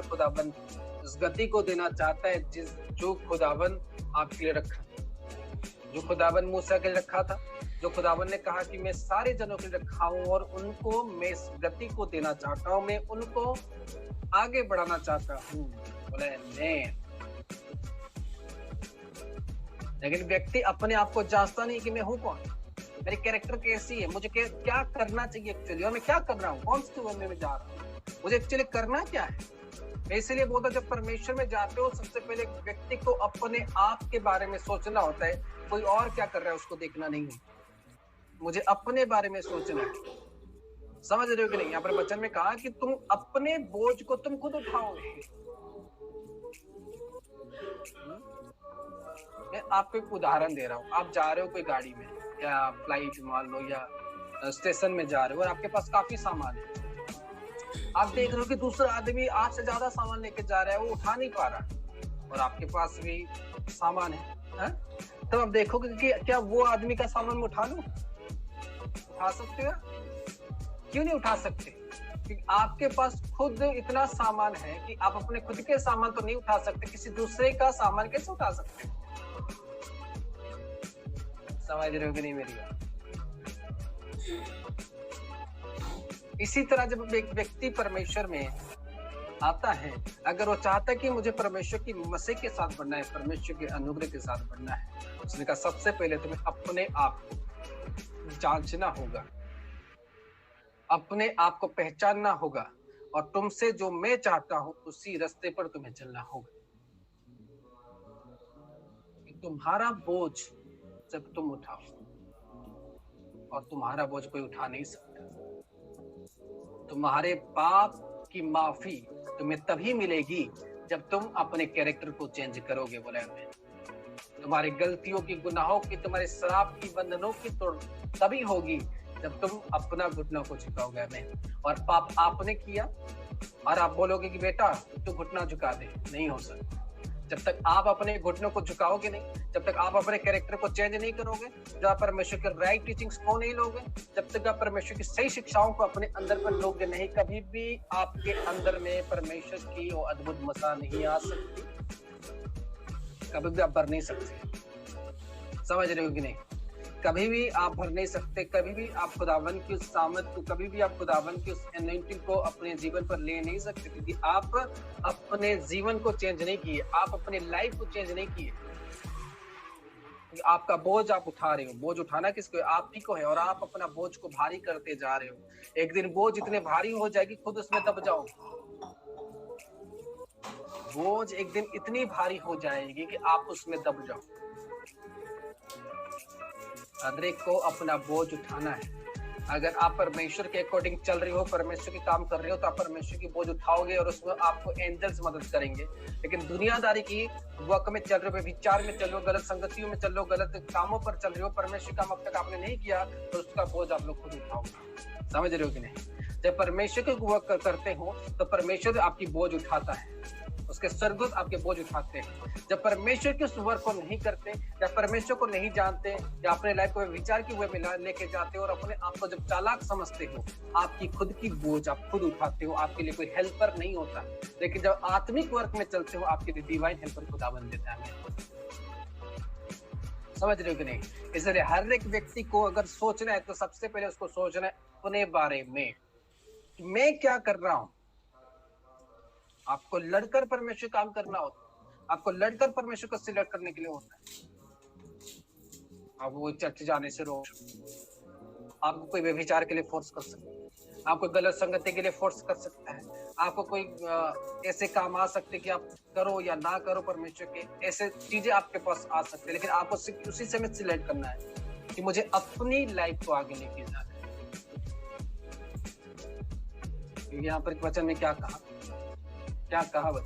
पे खुदाबंद उस गति को देना चाहता है जो खुदाबंद आपके लिए रखा, जो खुदाबंद मूसा के लिए रखा था, जो खुदाबंद ने कहा कि मैं सारे जनों के लिए रखा हूँ और उनको मैं इस गति को देना चाहता हूँ, मैं उनको आगे बढ़ाना चाहता हूँ। बोले मैं, लेकिन व्यक्ति अपने आप को जांचता नहीं कि मैं हूँ कौन, मेरी कैरेक्टर कैसी है, मुझे क्या करना चाहिए एक्चुअली, और मैं क्या कर रहा हूँ, कौन से वे में जा रहा हूँ, मुझे एक्चुअली करना क्या है। मैं इसलिए बोलता जब परमेश्वर में जाते हो सबसे पहले व्यक्ति को अपने आप के बारे में सोचना होता है, कोई और क्या कर रहा है उसको देखना नहीं है, मुझे अपने बारे में सोचना है। समझ रहे हो कि नहीं? यहाँ पर वचन में कहा कि तुम अपने बोझ को तुम खुद उठाओगे। मैं आपको एक उदाहरण दे रहा हूँ, आप जा रहे हो कोई गाड़ी में या फ्लाइट मान लो या स्टेशन में जा रहे हो और आपके पास काफी सामान है, आप देख रहे हो कि दूसरा आदमी आपसे ज्यादा सामान लेके जा रहा है, वो उठा नहीं पा रहा और आपके पास भी सामान है, तब आप देखोगे कि क्या वो आदमी का सामान मैं उठा लूं? उठा सकते हो? क्यों नहीं उठा सकते? क्योंकि आपके पास खुद इतना सामान है कि आप अपने खुद के सामान तो नहीं उठा सकते, किसी दूसरे का सामान कैसे उठा सकते? समझ रहे हो कि नहीं मेरी बात? इसी तरह जब एक व्यक्ति परमेश्वर में आता है, अगर वो चाहता है कि मुझे परमेश्वर की मसीह के साथ बढ़ना है, परमेश्वर के अनुग्रह के साथ बढ़ना है, उसने कहा सबसे पहले तुम्हें अपने आप को जांचना होगा, अपने आप को पहचानना होगा और तुमसे जो मैं चाहता हूं उसी रास्ते पर तुम्हें चलना होगा। तुम्हारा बोझ जब तुम उठाओ, और तुम्हारा बोझ कोई उठा नहीं सकता, तुम्हारे पाप की माफी तुम्हें तभी मिलेगी जब तुम अपने कैरेक्टर को चेंज करोगे। बोले मैं, तुम्हारी गलतियों की, गुनाहों की, तुम्हारे श्राप की, बंधनों की तोड़ तभी होगी जब तुम अपना घुटना को झुकाओगे मैं, और पाप आपने किया और आप बोलोगे कि बेटा तू घुटना झुका दे, नहीं हो सकता। जब तक आप अपने घुटनों को झुकाओगे नहीं, जब तक आप अपने कैरेक्टर को चेंज नहीं करोगे, जब आप परमेश्वर के राइट टीचिंग्स को नहीं लोगे, जब तक आप परमेश्वर की सही शिक्षाओं को अपने अंदर पर लोगे नहीं, कभी भी आपके अंदर में परमेश्वर की वो अद्भुत मसा नहीं आ सकती, कभी भी आप भर नहीं सकते। समझ रहे हो कि नहीं? कभी भी आप भर नहीं सकते, कभी भी आप खुदावन की उस सामर्थ को, कभी भी आप खुदावन की उस एनॉइंटिंग को अपने जीवन पर ले नहीं सकते, क्योंकि आप अपने जीवन को चेंज नहीं किए, आप अपने लाइफ को चेंज नहीं किए। आपका बोझ आप उठा रहे हो, बोझ उठाना किसको है? आप ही को है, और आप अपना बोझ को भारी करते जा रहे हो। एक दिन बोझ इतने भारी हो जाएगी खुद उसमें दब जाओगे। बोझ एक दिन इतनी भारी हो जाएगी कि आप उसमें दब जाओ। हर एक को अपना बोझ उठाना है। अगर आप परमेश्वर के अकॉर्डिंग चल रहे हो, परमेश्वर के काम कर रहे हो, तो आप परमेश्वर की बोझ उठाओगे और उसमें आपको एंजल्स मदद करेंगे। लेकिन दुनियादारी की वर्क में चल रहे हो, विचार में चल रहे हो, गलत संगतियों में चल रहे हो, गलत कामों पर चल रहे हो, परमेश्वर काम अब तक आपने नहीं किया, तो उसका बोझ आप लोग खुद उठाओगे। समझ रहे हो कि नहीं? जब परमेश्वर के वर्क करते हो तो परमेश्वर आपकी बोझ उठाता है, उसके स्वर्गदूत आपके बोझ उठाते हैं। जब परमेश्वर के उस वर्क को नहीं करते, या परमेश्वर को नहीं जानते, या अपने लाइफ को विचार की हुए मिला लेके जाते हो और अपने आप को जब चालाक समझते हो, आपकी खुद की बोझ आप खुद उठाते हो, आपके लिए कोई हेल्पर नहीं होता। लेकिन जब आत्मिक वर्क में चलते हो, आपके लिए डिवाइन हेल्पर खुदाबंद देता है। समझ रहे हो कि नहीं? इसलिए हर एक व्यक्ति को अगर सोचना है तो सबसे पहले उसको सोचना है अपने बारे में, मैं क्या कर रहा हूं। आपको लड़कर परमेश्वर काम करना होता है, आपको लड़कर परमेश्वर को सिलेक्ट करने के लिए होता है। आप वो चर्च जाने से रोक, आपको कोई व्यभिचार के लिए फोर्स कर सकता है, आपको गलत संगति के लिए फोर्स कर सकता है, आपको कोई ऐसे काम आ सकते कि आप करो या ना करो, परमेश्वर के ऐसे चीजें आपके पास आ सकते हैं। लेकिन आपको उसी समय सिलेक्ट करना है कि मुझे अपनी लाइफ को आगे लेके जाना है। यहाँ पर वचन में क्या कहा?